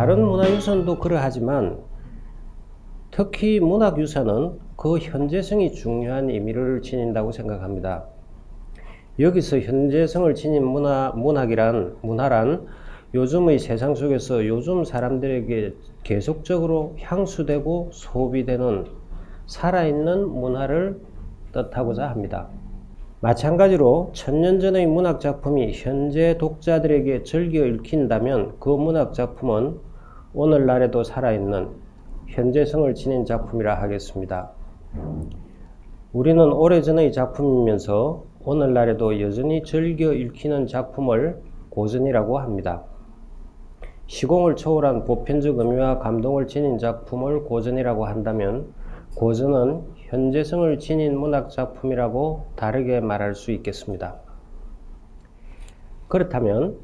다른 문화유산도 그러하지만 특히 문학유산은 그 현재성이 중요한 의미를 지닌다고 생각합니다. 여기서 현재성을 지닌 문화란 요즘의 세상 속에서 요즘 사람들에게 계속적으로 향수되고 소비되는 살아있는 문화를 뜻하고자 합니다. 마찬가지로 천년 전의 문학작품이 현재 독자들에게 즐겨 읽힌다면 그 문학작품은 오늘날에도 살아있는 현재성을 지닌 작품이라 하겠습니다. 우리는 오래전의 작품이면서 오늘날에도 여전히 즐겨 읽히는 작품을 고전이라고 합니다. 시공을 초월한 보편적 의미와 감동을 지닌 작품을 고전이라고 한다면 고전은 현재성을 지닌 문학작품이라고 다르게 말할 수 있겠습니다. 그렇다면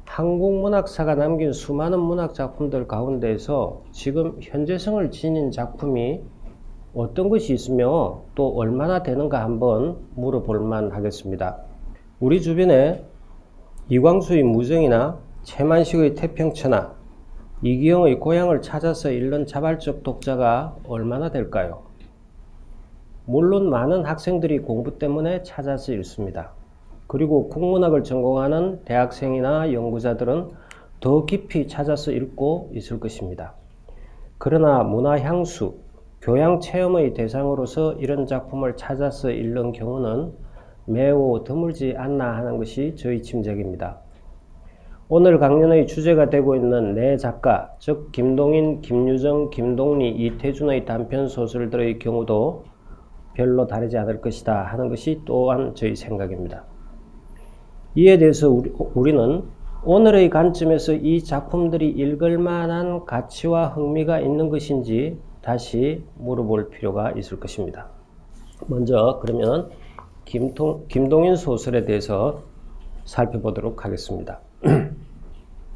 한국 문학사가 남긴 수많은 문학작품들 가운데에서 지금 현재성을 지닌 작품이 어떤 것이 있으며 또 얼마나 되는가 한번 물어볼 만 하겠습니다. 우리 주변에 이광수의 무정이나 최만식의 태평천하, 이기영의 고향을 찾아서 읽는 자발적 독자가 얼마나 될까요? 물론 많은 학생들이 공부 때문에 찾아서 읽습니다. 그리고 국문학을 전공하는 대학생이나 연구자들은 더 깊이 찾아서 읽고 있을 것입니다. 그러나 문화향수, 교양체험의 대상으로서 이런 작품을 찾아서 읽는 경우는 매우 드물지 않나 하는 것이 저희 짐작입니다. 오늘 강연의 주제가 되고 있는 네 작가, 즉 김동인, 김유정, 김동리, 이태준의 단편소설들의 경우도 별로 다르지 않을 것이다 하는 것이 또한 저희 생각입니다. 이에 대해서 우리는 오늘의 관점에서 이 작품들이 읽을 만한 가치와 흥미가 있는 것인지 다시 물어볼 필요가 있을 것입니다. 먼저 그러면 김동인 소설에 대해서 살펴보도록 하겠습니다.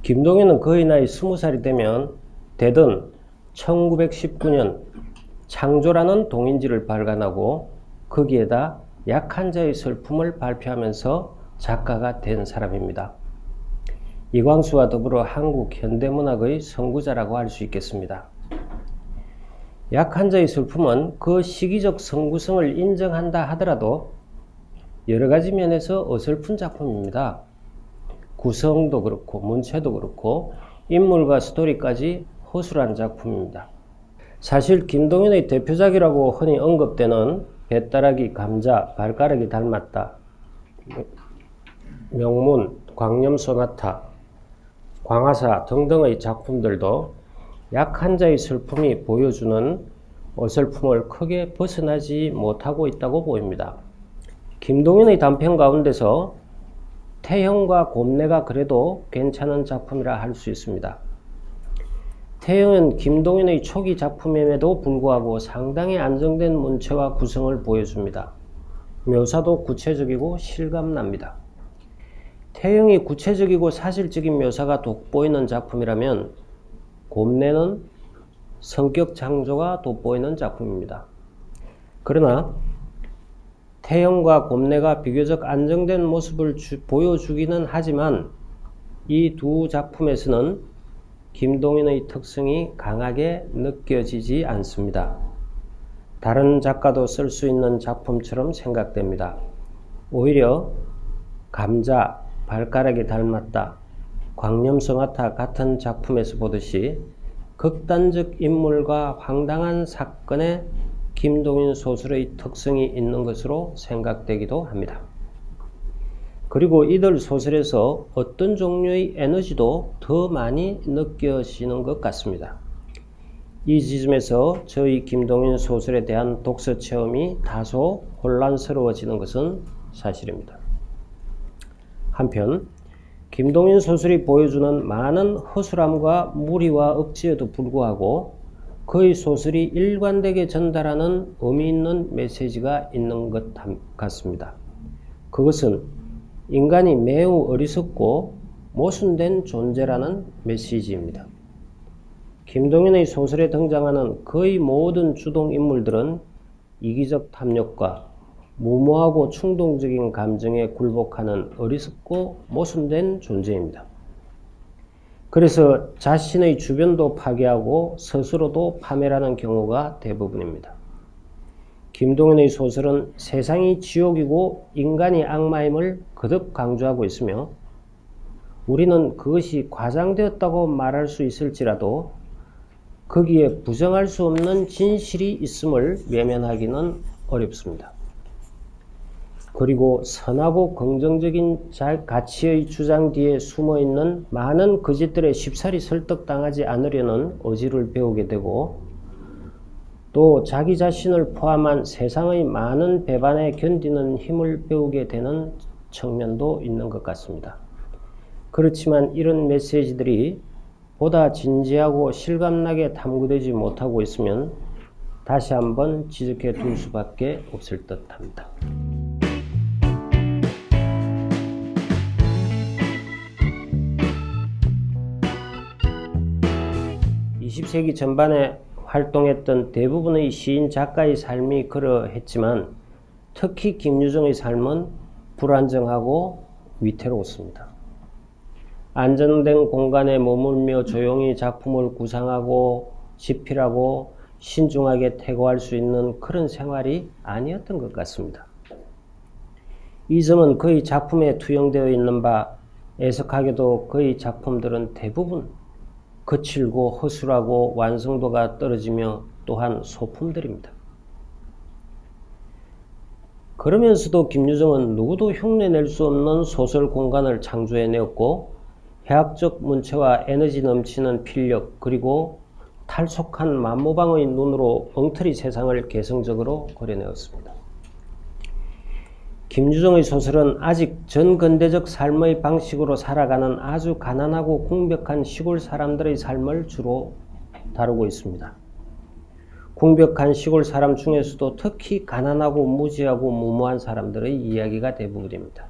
김동인은 그의 나이 20살이 되면 대든 1919년 창조라는 동인지를 발간하고 거기에다 약한 자의 슬픔을 발표하면서 작가가 된 사람입니다. 이광수와 더불어 한국 현대문학의 선구자라고 할 수 있겠습니다. 약한 자의 슬픔은 그 시기적 선구성을 인정한다 하더라도 여러가지 면에서 어설픈 작품입니다. 구성도 그렇고 문체도 그렇고 인물과 스토리까지 허술한 작품입니다. 사실 김동인의 대표작이라고 흔히 언급되는 배따라기, 감자, 발가락이 닮았다, 명문, 광염소나타, 광화사 등등의 작품들도 약한 자의 슬픔이 보여주는 어설픔을 크게 벗어나지 못하고 있다고 보입니다. 김동인의 단편 가운데서 태형과 곰내가 그래도 괜찮은 작품이라 할 수 있습니다. 태형은 김동인의 초기 작품임에도 불구하고 상당히 안정된 문체와 구성을 보여줍니다. 묘사도 구체적이고 실감납니다. 태형이 구체적이고 사실적인 묘사가 돋보이는 작품이라면 곰내는 성격 창조가 돋보이는 작품입니다. 그러나 태형과 곰내가 비교적 안정된 모습을 보여주기는 하지만 이 두 작품에서는 김동인의 특성이 강하게 느껴지지 않습니다. 다른 작가도 쓸 수 있는 작품처럼 생각됩니다. 오히려 감자, 발가락이 닮았다, 광염소나타 같은 작품에서 보듯이 극단적 인물과 황당한 사건에 김동인 소설의 특성이 있는 것으로 생각되기도 합니다. 그리고 이들 소설에서 어떤 종류의 에너지도 더 많이 느껴지는 것 같습니다. 이 지점에서 저희 김동인 소설에 대한 독서 체험이 다소 혼란스러워지는 것은 사실입니다. 한편 김동인 소설이 보여주는 많은 허술함과 무리와 억지에도 불구하고 그의 소설이 일관되게 전달하는 의미 있는 메시지가 있는 것 같습니다. 그것은 인간이 매우 어리석고 모순된 존재라는 메시지입니다. 김동인의 소설에 등장하는 거의 모든 주동인물들은 이기적 탐욕과 무모하고 충동적인 감정에 굴복하는 어리석고 모순된 존재입니다. 그래서 자신의 주변도 파괴하고 스스로도 파멸하는 경우가 대부분입니다. 김동인의 소설은 세상이 지옥이고 인간이 악마임을 거듭 강조하고 있으며 우리는 그것이 과장되었다고 말할 수 있을지라도 거기에 부정할 수 없는 진실이 있음을 외면하기는 어렵습니다. 그리고 선하고 긍정적인 가치의 주장 뒤에 숨어있는 많은 거짓들에 쉽사리 설득당하지 않으려는 의지를 배우게 되고 또 자기 자신을 포함한 세상의 많은 배반에 견디는 힘을 배우게 되는 측면도 있는 것 같습니다. 그렇지만 이런 메시지들이 보다 진지하고 실감나게 탐구되지 못하고 있으면 다시 한번 지적해 둘 수밖에 없을 듯 합니다. 20세기 전반에 활동했던 대부분의 시인 작가의 삶이 그러했지만 특히 김유정의 삶은 불안정하고 위태로웠습니다. 안정된 공간에 머물며 조용히 작품을 구상하고 집필하고 신중하게 퇴고할 수 있는 그런 생활이 아니었던 것 같습니다. 이 점은 그의 작품에 투영되어 있는 바 애석하게도 그의 작품들은 대부분 거칠고 허술하고 완성도가 떨어지며 또한 소품들입니다. 그러면서도 김유정은 누구도 흉내낼 수 없는 소설 공간을 창조해내었고 해학적 문체와 에너지 넘치는 필력 그리고 탈속한 만모방의 눈으로 엉터리 세상을 개성적으로 그려내었습니다. 김유정의 소설은 아직 전근대적 삶의 방식으로 살아가는 아주 가난하고 궁벽한 시골 사람들의 삶을 주로 다루고 있습니다. 궁벽한 시골 사람 중에서도 특히 가난하고 무지하고 무모한 사람들의 이야기가 대부분입니다.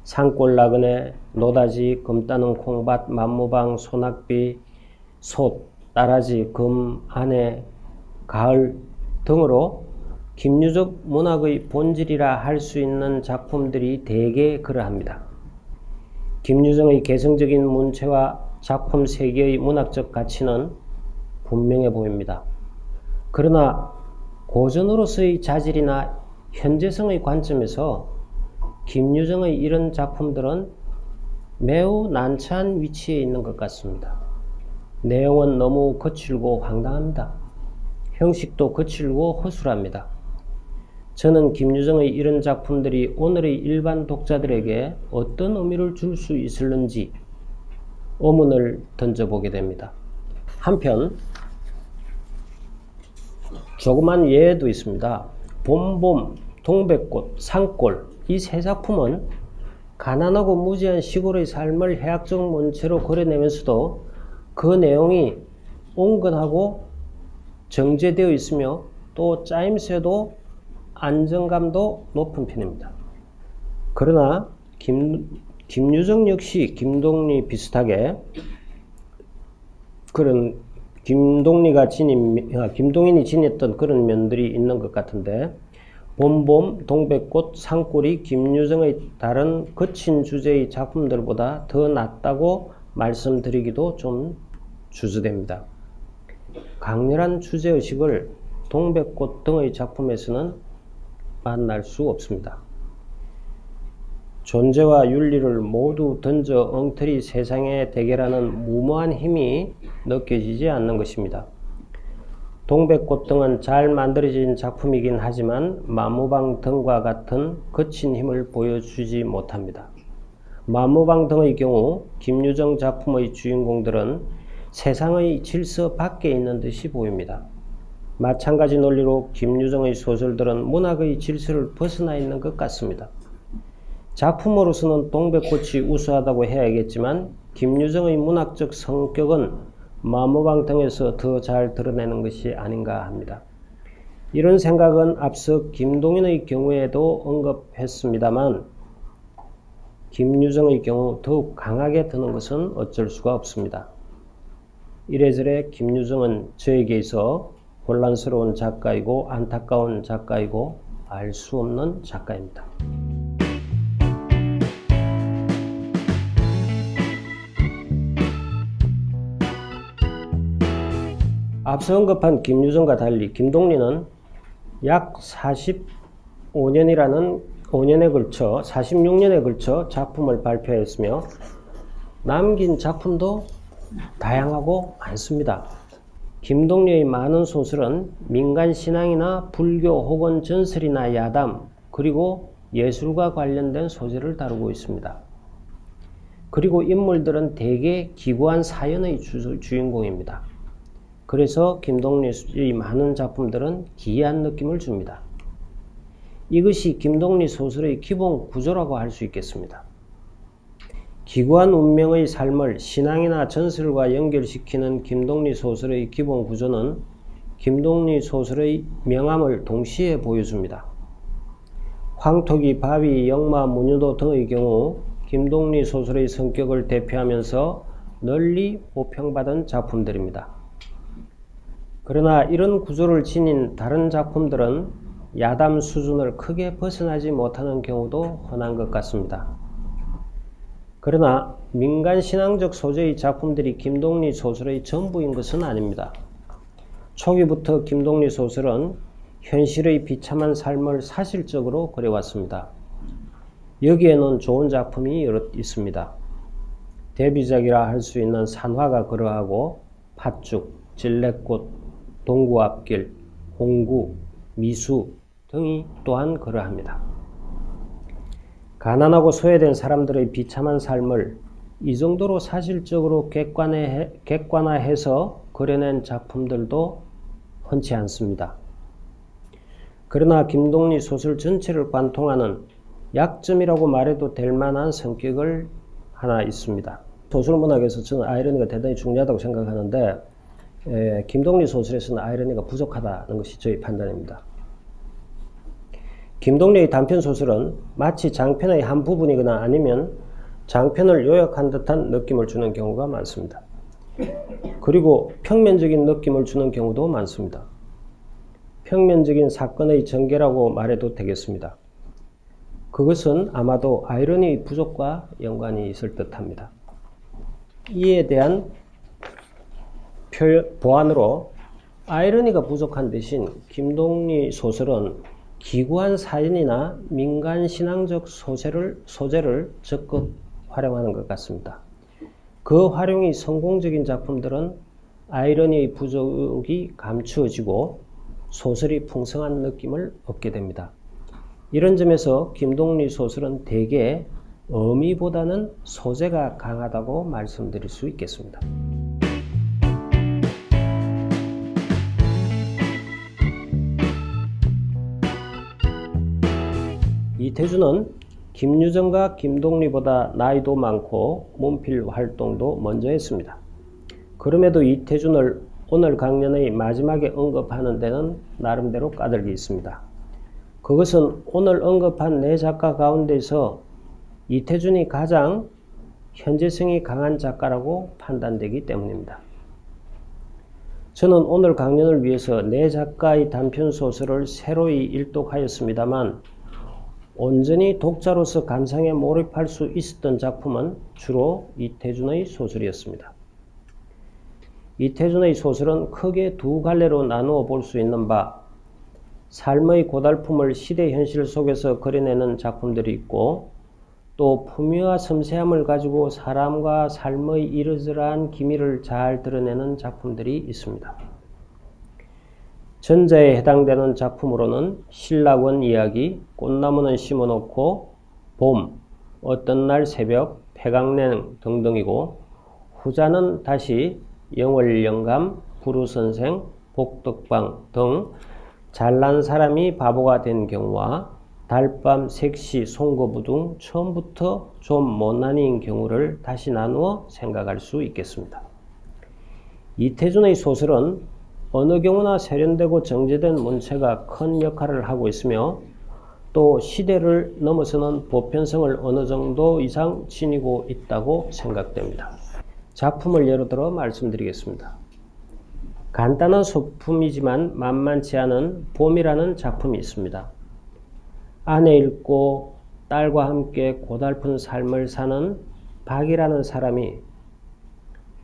산골 나그네, 노다지, 금 따는 콩밭, 만모방, 소낙비, 솥, 따라지, 금, 아내, 가을 등으로 김유적 문학의 본질이라 할 수 있는 작품들이 대개 그러합니다. 김유정의 개성적인 문체와 작품 세계의 문학적 가치는 분명해 보입니다. 그러나 고전으로서의 자질이나 현재성의 관점에서 김유정의 이런 작품들은 매우 난처한 위치에 있는 것 같습니다. 내용은 너무 거칠고 황당합니다. 형식도 거칠고 허술합니다. 저는 김유정의 이런 작품들이 오늘의 일반 독자들에게 어떤 의미를 줄 수 있을는지 의문을 던져보게 됩니다. 한편 조그만 예도 있습니다. 봄봄, 동백꽃, 산골 이 세 작품은 가난하고 무지한 시골의 삶을 해학적 문체로 그려내면서도 그 내용이 온건하고 정제되어 있으며 또 짜임새도 안정감도 높은 편입니다. 그러나 김유정 역시 김동리 비슷하게 그런 김동인이 지녔던 그런 면들이 있는 것 같은데 봄봄, 동백꽃, 산골이 김유정의 다른 거친 주제의 작품들보다 더 낫다고 말씀드리기도 좀 주저됩니다. 강렬한 주제의식을 동백꽃 등의 작품에서는 만날 수 없습니다. 존재와 윤리를 모두 던져 엉터리 세상에 대결하는 무모한 힘이 느껴지지 않는 것입니다. 동백꽃 등은 잘 만들어진 작품이긴 하지만 만모방 등과 같은 거친 힘을 보여주지 못합니다. 만모방 등의 경우 김유정 작품의 주인공들은 세상의 질서 밖에 있는 듯이 보입니다. 마찬가지 논리로 김유정의 소설들은 문학의 질서를 벗어나 있는 것 같습니다. 작품으로서는 동백꽃이 우수하다고 해야겠지만 김유정의 문학적 성격은 만모방 등에서 더 잘 드러내는 것이 아닌가 합니다. 이런 생각은 앞서 김동인의 경우에도 언급했습니다만 김유정의 경우 더욱 강하게 드는 것은 어쩔 수가 없습니다. 이래저래 김유정은 저에게 있어 혼란스러운 작가이고 안타까운 작가이고 알 수 없는 작가입니다. 앞서 언급한 김유정과 달리 김동리는 약 46년에 걸쳐 작품을 발표했으며 남긴 작품도 다양하고 많습니다. 김동리의 많은 소설은 민간신앙이나 불교 혹은 전설이나 야담, 그리고 예술과 관련된 소재를 다루고 있습니다. 그리고 인물들은 대개 기구한 사연의 주인공입니다. 그래서 김동리의 많은 작품들은 기이한 느낌을 줍니다. 이것이 김동리 소설의 기본 구조라고 할 수 있겠습니다. 기구한 운명의 삶을 신앙이나 전설과 연결시키는 김동리 소설의 기본 구조는 김동리 소설의 명암을 동시에 보여줍니다. 황토기, 바위, 역마, 문유도 등의 경우 김동리 소설의 성격을 대표하면서 널리 호평받은 작품들입니다. 그러나 이런 구조를 지닌 다른 작품들은 야담 수준을 크게 벗어나지 못하는 경우도 흔한 것 같습니다. 그러나 민간신앙적 소재의 작품들이 김동리 소설의 전부인 것은 아닙니다. 초기부터 김동리 소설은 현실의 비참한 삶을 사실적으로 그려왔습니다. 여기에는 좋은 작품이 여럿 있습니다. 데뷔작이라 할 수 있는 산화가 그러하고 팥죽, 진let꽃, 동구 앞길, 홍구, 미수 등이 또한 그러합니다. 가난하고 소외된 사람들의 비참한 삶을 이 정도로 사실적으로 객관화해서 그려낸 작품들도 흔치 않습니다. 그러나 김동리 소설 전체를 관통하는 약점이라고 말해도 될 만한 성격을 하나 있습니다. 소설문학에서 저는 아이러니가 대단히 중요하다고 생각하는데 김동리 소설에서는 아이러니가 부족하다는 것이 저희 판단입니다. 김동리의 단편소설은 마치 장편의 한 부분이거나 아니면 장편을 요약한 듯한 느낌을 주는 경우가 많습니다. 그리고 평면적인 느낌을 주는 경우도 많습니다. 평면적인 사건의 전개라고 말해도 되겠습니다. 그것은 아마도 아이러니 부족과 연관이 있을 듯합니다. 이에 대한 보완으로 아이러니가 부족한 대신 김동리 소설은 기구한 사연이나 민간신앙적 소재를 적극 활용하는 것 같습니다. 그 활용이 성공적인 작품들은 아이러니의 부족이 감추어지고 소설이 풍성한 느낌을 얻게 됩니다. 이런 점에서 김동리 소설은 대개 의미보다는 소재가 강하다고 말씀드릴 수 있겠습니다. 이태준은 김유정과 김동리보다 나이도 많고 문필 활동도 먼저 했습니다. 그럼에도 이태준을 오늘 강연의 마지막에 언급하는 데는 나름대로 까닭이 있습니다. 그것은 오늘 언급한 네 작가 가운데서 이태준이 가장 현재성이 강한 작가라고 판단되기 때문입니다. 저는 오늘 강연을 위해서 네 작가의 단편소설을 새로이 일독하였습니다만 온전히 독자로서 감상에 몰입할 수 있었던 작품은 주로 이태준의 소설이었습니다. 이태준의 소설은 크게 두 갈래로 나누어 볼 수 있는 바 삶의 고달픔을 시대 현실 속에서 그려내는 작품들이 있고 또 품위와 섬세함을 가지고 사람과 삶의 이러저러한 기미를 잘 드러내는 작품들이 있습니다. 전자에 해당되는 작품으로는 신라권 이야기, 꽃나무는 심어놓고, 봄, 어떤 날 새벽, 폐강냉 등등이고 후자는 다시 영월영감, 구루선생, 복덕방 등 잘난 사람이 바보가 된 경우와 달밤, 색시, 송거부 등 처음부터 좀 못난이인 경우를 다시 나누어 생각할 수 있겠습니다. 이태준의 소설은 어느 경우나 세련되고 정제된 문체가 큰 역할을 하고 있으며 또 시대를 넘어서는 보편성을 어느 정도 이상 지니고 있다고 생각됩니다. 작품을 예로 들어 말씀드리겠습니다. 간단한 소품이지만 만만치 않은 봄이라는 작품이 있습니다. 아내 잃고 딸과 함께 고달픈 삶을 사는 박이라는 사람이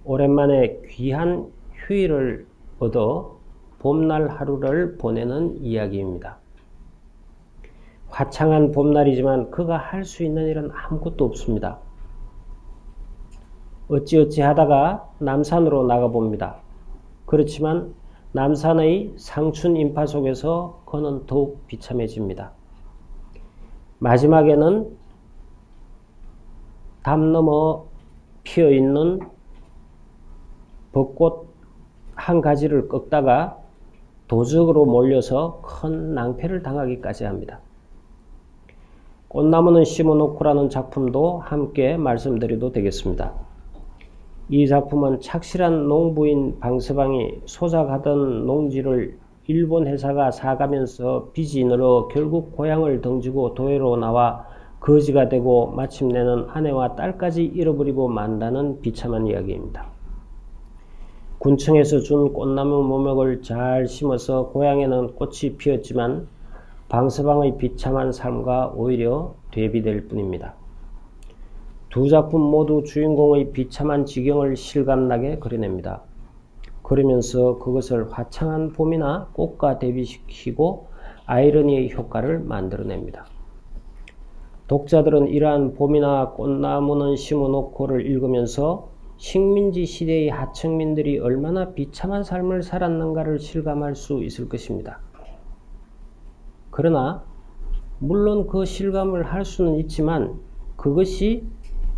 오랜만에 귀한 휴일을 얻어 봄날 하루를 보내는 이야기입니다. 화창한 봄날이지만 그가 할 수 있는 일은 아무것도 없습니다. 어찌어찌 하다가 남산으로 나가봅니다. 그렇지만 남산의 상춘 인파 속에서 그는 더욱 비참해집니다. 마지막에는 담 너머 피어있는 벚꽃 한 가지를 꺾다가 도적으로 몰려서 큰 낭패를 당하기까지 합니다. 꽃나무는 심어놓고라는 작품도 함께 말씀드려도 되겠습니다. 이 작품은 착실한 농부인 방서방이 소작하던 농지를 일본 회사가 사가면서 빚이 늘어 결국 고향을 덩지고 도회로 나와 거지가 되고 마침내는 아내와 딸까지 잃어버리고 만다는 비참한 이야기입니다. 군청에서 준 꽃나무 모목을 잘 심어서 고향에는 꽃이 피었지만 방서방의 비참한 삶과 오히려 대비될 뿐입니다. 두 작품 모두 주인공의 비참한 지경을 실감나게 그려냅니다. 그러면서 그것을 화창한 봄이나 꽃과 대비시키고 아이러니의 효과를 만들어냅니다. 독자들은 이러한 봄이나 꽃나무는 심어놓고를 읽으면서 식민지 시대의 하층민들이 얼마나 비참한 삶을 살았는가를 실감할 수 있을 것입니다. 그러나 물론 그 실감을 할 수는 있지만 그것이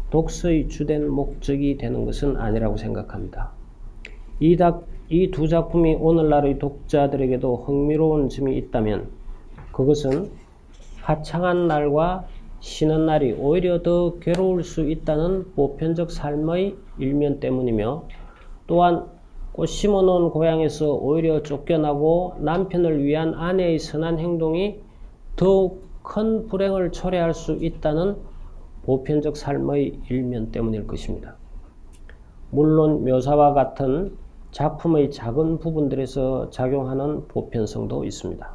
독서의 주된 목적이 되는 것은 아니라고 생각합니다. 이 두 작품이 오늘날의 독자들에게도 흥미로운 점이 있다면 그것은 화창한 날과 쉬는 날이 오히려 더 괴로울 수 있다는 보편적 삶의 일면 때문이며 또한 꽃 심어놓은 고향에서 오히려 쫓겨나고 남편을 위한 아내의 선한 행동이 더욱 큰 불행을 초래할 수 있다는 보편적 삶의 일면 때문일 것입니다. 물론 묘사와 같은 작품의 작은 부분들에서 작용하는 보편성도 있습니다.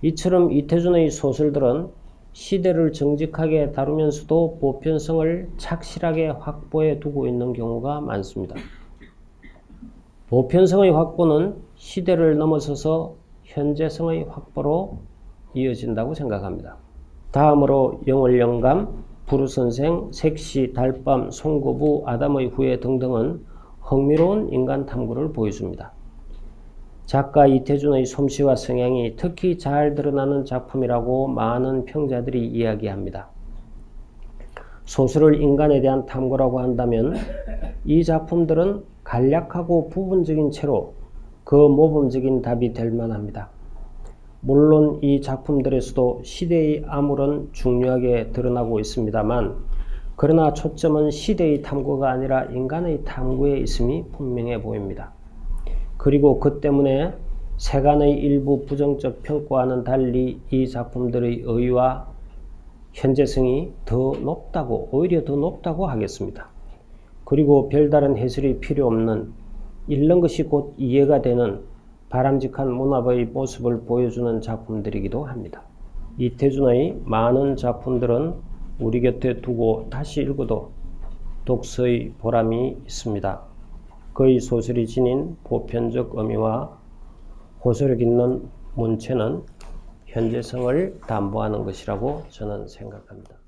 이처럼 이태준의 소설들은 시대를 정직하게 다루면서도 보편성을 착실하게 확보해 두고 있는 경우가 많습니다. 보편성의 확보는 시대를 넘어서서 현재성의 확보로 이어진다고 생각합니다. 다음으로 영월영감, 부르선생, 색시, 달밤, 송거부, 아담의 후예 등등은 흥미로운 인간 탐구를 보여줍니다. 작가 이태준의 솜씨와 성향이 특히 잘 드러나는 작품이라고 많은 평자들이 이야기합니다. 소설을 인간에 대한 탐구라고 한다면 이 작품들은 간략하고 부분적인 채로 그 모범적인 답이 될 만합니다. 물론 이 작품들에서도 시대의 암울은 중요하게 드러나고 있습니다만 그러나 초점은 시대의 탐구가 아니라 인간의 탐구에 있음이 분명해 보입니다. 그리고 그 때문에 세간의 일부 부정적 평가와는 달리 이 작품들의 의의와 현재성이 더 높다고, 오히려 더 높다고 하겠습니다. 그리고 별다른 해설이 필요 없는 읽는 것이 곧 이해가 되는 바람직한 문학의 모습을 보여주는 작품들이기도 합니다. 이태준의 많은 작품들은 우리 곁에 두고 다시 읽어도 독서의 보람이 있습니다. 그의 소설이 지닌 보편적 의미와 호소력 있는 문체는 현재성을 담보하는 것이라고 저는 생각합니다.